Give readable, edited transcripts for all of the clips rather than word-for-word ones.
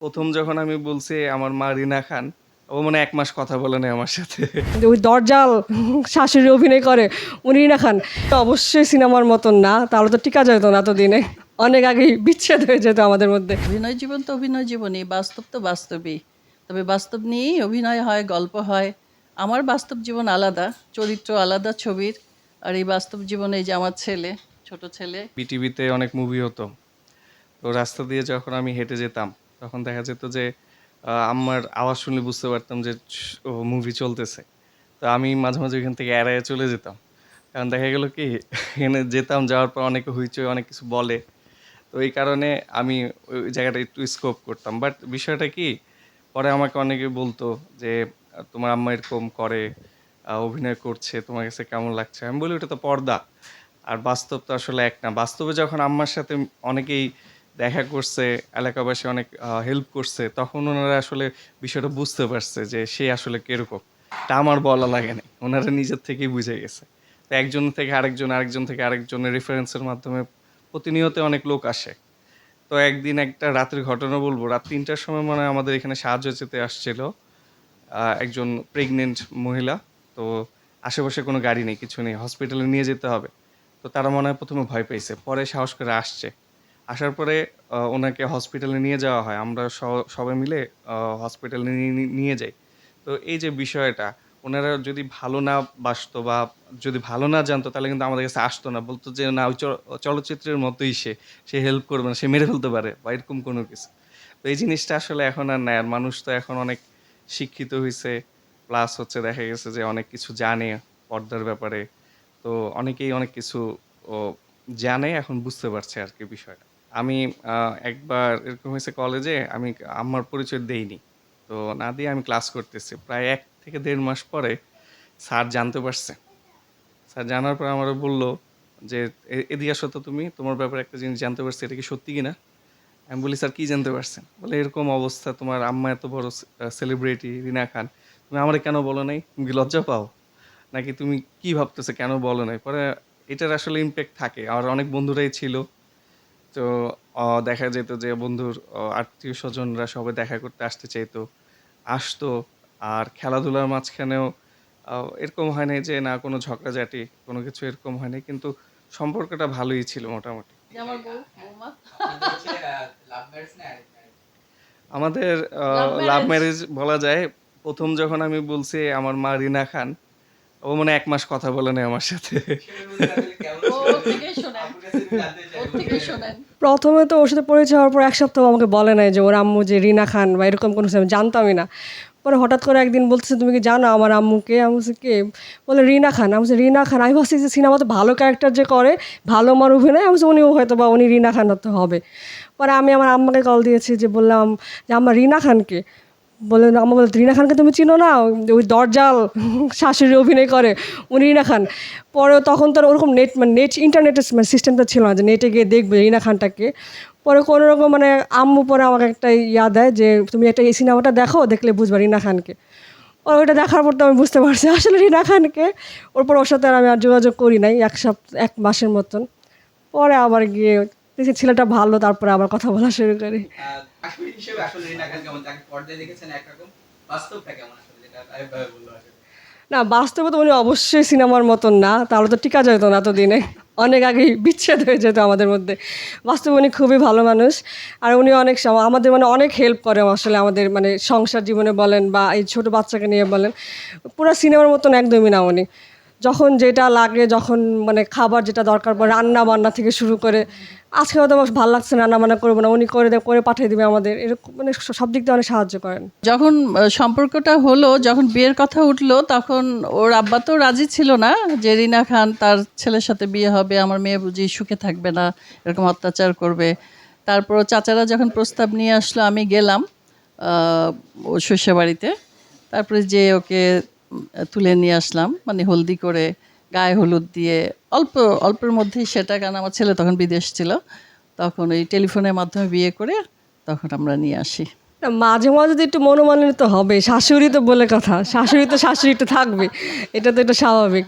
প্রথম যখন আমি বলছি আমার মা রিনা খান, ও মনে হয় ১ মাস কথা বলে নাই আমার সাথে। যে ওই দরজাল শাশুড়ি অভিনয় করে উনি রিনা খান। অবশ্যই সিনেমার মতন না, তাহলে তো টিকা যেত না এতদিনে। অনেক আগেই বিচ্ছেদ হয়ে যেত আমাদের মধ্যে। অভিনয় জীবন তো অভিনয় জীবনই, বাস্তব তো বাস্তবই। তবে বাস্তব নিয়েই অভিনয় হয়, গল্প হয়। আমার বাস্তব জীবন আলাদা, চরিত্র আলাদা ছবির। আর এই বাস্তব জীবনে এই যে আমার ছেলে, ছোট ছেলে। বিটিভিতে অনেক মুভি হতো। তো রাস্তা দিয়ে যখন আমি হেঁটে যেতাম, তখন দেখা যেত যে আম্মার আওয়াজ শুনলে বুঝতে পারতাম যে মুভি চলতেছে। তো আমি মাঝে, মাঝে ওইখান থেকে এড়াইয়া চলে যেতাম। কারণ দেখা গেল কি এখানে যেতাম, যাওয়ার পর অনেকে হইচই অনেক কিছু বলে। তো এই কারণে আমি ওই জায়গাটা একটু স্কোপ করতাম। বাট বিষয়টা কি, পরে আমাকে অনেকে বলতো যে, তোমার আম্মা এরকম করে, অভিনয় করছে, তোমার কাছে কেমন লাগছে?" আমি বলি, "ওটা তো পর্দা। আর বাস্তব তো আসলে এক না।" বাস্তবে যখন আম্মার সাথে অনেকেই দেখা করছে, এলাকাবাসী অনেক হেল্প করছে, তখন ওনারা আসলে বিষয়টা বুঝতে পারছে যে সে আসলে কিরকম। এটা আমার বলা লাগে নাই। ওনারা নিজের থেকেই বুঝে গেছে। তো একজন থেকে আরেকজন, আরেকজন থেকে আরেকজনের রেফারেন্সের মাধ্যমে প্রতিনিয়ত অনেক লোক আসে। তো একদিন একটা রাতের ঘটনা বলবো। রাত ৩টার সময় মনে হয় আমাদের এখানে সাহায্য চেতে আসছিল একজন প্রেগনেন্ট মহিলা। তো আশেপাশে কোনো গাড়ি নেই, কিছু নেই। হসপিটালে নিয়ে যেতে হবে। তো তারা মনে হয় ১ম এ ভয় পেয়েছে। পরে সাহস করে আসছে। আসার পরে ওনাকে হসপিটালে নিয়ে যাওয়া হয়। আমরা সবাই মিলে হসপিটালে নিয়ে যাই। তো এই যে বিষয়টা, উনারা যদি ভালো না বাসতো বা যদি ভালো না জানতো, তাহলে কিন্তু আমাদের কাছে আসতো না। বলতো যে, "না, ওই চলচ্চিত্রের মতোই সে। সে হেল্প করবে না। সে মেরে ফেলতে পারে" বা এরকম কোনো কিছু। তো এই জিনিসটা আসলে এখন আর নাই। আর মানুষ তো এখন অনেক শিক্ষিত হইছে। প্লাস হচ্ছে দেখা গেছে যে অনেক কিছু জানে পর্দার ব্যাপারে। তো অনেকেই অনেক কিছু ও জানে, এখন বুঝতে পারছে আরকি বিষয়টা। আমি একবার এরকম হয়েছে কলেজে, আমি আম্মার পরিচয় দেইনি। তো না দিয়ে আমি ক্লাস করতেছি। প্রায় ১ থেকে ১.৫ মাস পরে স্যার জানতে পারছে। স্যার জানার পর আমারে বলল যে, এদিকে আসো তো তুমি। তোমার ব্যাপারে একটা জিনিস জানতে পারছি। এটা কি সত্যি কিনা?" আমি বলি, "স্যার কি জানতে পারছেন?" বলে, "এরকম অবস্থা, তোমার আম্মা এত বড় সেলিব্রিটি রিনা খান। তুমি আমারে কেন বলো নাই? তুমি কি লজ্জা পাও? নাকি তুমি কি ভাবতেছো কেন বলো নাই?" পরে এটার আসলে ইমপ্যাক্ট থাকে। আর অনেক বন্ধুরাই ছিল। তো দেখা যেত যে বন্ধুর আত্মীয়স্বজনরা সবাই দেখা করতে আসতে চাইতো। আসতো। আর খেলাধুলার মাঝখানেও এরকম হয় নাই যে না কোনো ঝগড়াঝাটি, কোনো কিছু এরকম হয় নাই। কিন্তু সম্পর্কটা ভালোই ছিল মোটামুটি। যে আমার বৌমা আপনাদের হচ্ছে লাভ ম্যারেজ না অ্যারেঞ্জ ম্যারেজ? আমাদের লাভ লাভ ম্যারেজ। ম্যারেজ বলা যায়। ১ম যখন আমি বলছি আমার মা রিনা খান, ও মনে হয় ১ মাস কথা বলে নাই আমার সাথে। বিষয়টা বলতে আসলে কেমন ও ছিল? ওর থেকেই শোনেন, আপুর কাছে একটু জানতে ওর চাইবো যে থেকেই শোনেন। প্রথমে তো ওর সাথে পরিচয় হওয়ার পর ১ সপ্তাহ আমাকে বলে নাই যে ওর আম্মু যে রিনা খান বা এরকম কোনো কিছু আমি জানতামই না। পরে হঠাৎ করে একদিন বলতেছে, "তুমি কি জানো আমার আম্মুকে?" আমি বলছি, "কে?" বলে, "রিনা খান।" আমি বলছি, "রিনা খান?" আমি ভাবছি যে সিনেমাতে ভালো ক্যারেক্টার যে করে, ভালো মার অভিনয়, আমি বলছি উনিও হয়তো বা উনি রিনা খান তো হবে। পরে আমি আমার আম্মাকে কল দিয়েছি, যে বললাম যে, "আম্মা রিনা খানকে?" বললেন, আম্মা বলে, "রিনা খানকে তুমি চিনো না? ওই দরজাল শাশুড়ি অভিনয় করে উনি রিনা খান।" পরে তখন তো আর ওরকম নেট ইন্টারনেটের সিস্টেমটা ছিল না যে নেটে গিয়ে দেখবে রিনা খানটাকে। পরে কোনো রকম আম্মু পরে আমাকে একটা ইয়া দেয় যে, "তুমি একটা এই সিনেমাটা দেখো, দেখলে বুঝবা রিনা খানকে।" পরে ওইটা দেখার পর তো আমি বুঝতে পারছি আসলে রিনা খানকে। ওর ওর সাথে আর আমি আর যোগাযোগ করি নাই ১ মাসের মতন। পরে আবার গিয়ে দেখি ছেলেটা ভালো, তারপরে আবার কথা বলা শুরু করি। কাশ্মীর হিসেবে আসলে রিনা খান কেমন? যাকে পর্দায় দেখেছেন একরকম, বাস্তবটা কেমন আসলে, যেটা আরেফ ভাই বললো আসলে? না, বাস্তবে তো উনি অবশ্যই সিনেমার মতন না, তাহলে তো টিকা যেত না এতদিনে। অনেক আগেই বিচ্ছেদ হয়ে যেত আমাদের মধ্যে। বাস্তবে উনি খুবই ভালো মানুষ। আর উনি অনেক আমাদের অনেক হেল্প করে আসলে আমাদের সংসার জীবনে বলেন বা এই ছোট বাচ্চাকে নিয়ে বলেন। পুরা সিনেমার মতন একদমই না উনি। যখন যেটা লাগে, যখন খাবার যেটা দরকার পড়ে, রান্না-বান্না থেকে শুরু করে, আজকে হয়তো আমার ভাল লাগছে না, রান্না-বান্না করবো না, উনি করে পাঠিয়ে দিবে আমাদের। এরকম সব দিক দিয়ে অনেক সাহায্য করেন। যখন সম্পর্কটা হলো, যখন বিয়ের কথা উঠলো, তখন ওর আব্বা তো রাজি ছিল না যে রিনা খান তার ছেলের সাথে বিয়ে হবে, আমার মেয়ে বুঝি সুখে থাকবে না, এরকম অত্যাচার করবে। তারপর চাচারা যখন প্রস্তাব নিয়ে আসলো, আমি গেলাম ওর শ্বশুরবাড়িতে। তারপরে যে ওকে তুলে নিয়ে আসলাম, হলদি করে, গায়ে হলুদ দিয়ে, অল্প অল্পের মধ্যেই সেটা, কারণ আমার ছেলে তখন বিদেশ ছিল। তখন ওই টেলিফোনের মাধ্যমে বিয়ে করে তখন আমরা নিয়ে আসি। না, মাঝে মাঝে তো একটু মনোমালিন্য হবে, শাশুড়ি তো বলে কথা, শাশুড়ি তো শাশুড়ি একটু থাকবে, এটা তো একটু স্বাভাবিক।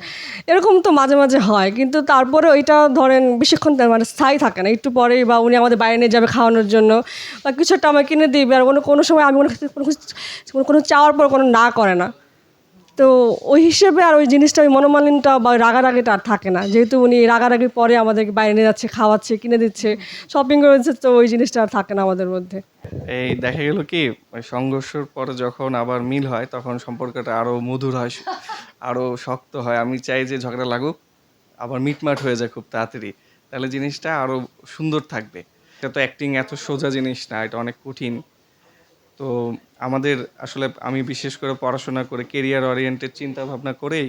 এরকম তো মাঝে মাঝে হয়, কিন্তু তারপরে ওইটা ধরেন বেশিক্ষণ মানে স্থায়ী থাকে না, একটু পরেই বা উনি আমাদের বাইরে নিয়ে যাবে খাওয়ানোর জন্য বা কিছু একটা আমাকে কিনে দিবে, আর কোনো সময় আমি কোনো চাওয়ার পর কোনো না করে না। তো ওই হিসেবে আর ওই জিনিসটা, ওই মনোমালিন্যটা বা রাগারাগিটা আর থাকে না, যেহেতু উনি রাগারাগির পরে আমাদেরকে বাইরে নিয়ে যাচ্ছে, খাওয়াচ্ছে, কিনে দিচ্ছে, শপিং করেছে, তো ওই জিনিসটা আর থাকে না আমাদের মধ্যে। এই দেখা গেল কি ওই সংঘর্ষের পরে যখন আবার মিল হয় তখন সম্পর্কটা আরো মধুর হয়, আরো শক্ত হয়। আমি চাই যে ঝগড়া লাগুক, আবার মিটমাট হয়ে যায় খুব তাড়াতাড়ি, তাহলে জিনিসটা আরো সুন্দর থাকবে। এটা তো অ্যাক্টিং এত সোজা জিনিস না, এটা অনেক কঠিন। তো আমাদের আসলে আমি বিশেষ করে পড়াশোনা করে কেরিয়ার ওরিয়েন্টেড চিন্তা ভাবনা করেই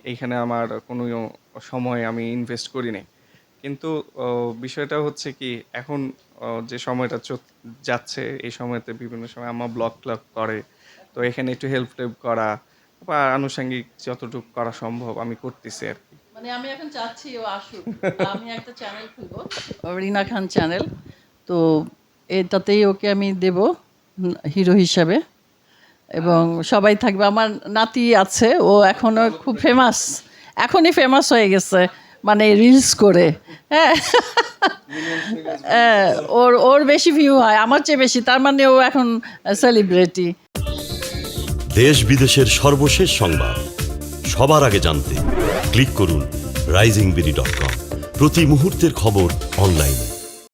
এইখানে আমার কোনো সময় আমি ইনভেস্ট করি নাই। কিন্তু বিষয়টা হচ্ছে কি এখন যে সময়টা যাচ্ছে, এই সময়তে বিভিন্ন সময় আম্মা ব্লগ ক্লগ করে, তো এখানে একটু হেল্প টেল্প করা বা আনুষঙ্গিক যতটুকু করা সম্ভব আমি করতেছি আর কি। মানে আমি এখন চাচ্ছি ও আসুক, আমি একটা চ্যানেল খুলবো, রিনা খান চ্যানেল। তো এটাতেই ওকে আমি দেব হিরো হিসাবে, এবং সবাই থাকবে। আমার নাতি আছে, ও এখনও খুব ফেমাস, এখনই ফেমাস হয়ে গেছে, মানে রিলস করে। হ্যাঁ, হ্যাঁ, ওর বেশি ভিউ হয় আমার চেয়ে বেশি, তার মানে ও এখন সেলিব্রিটি। দেশ বিদেশের সর্বশেষ সংবাদ সবার আগে জানতে ক্লিক করুন risingbeauty.com। প্রতি মুহূর্তের খবর অনলাইনে।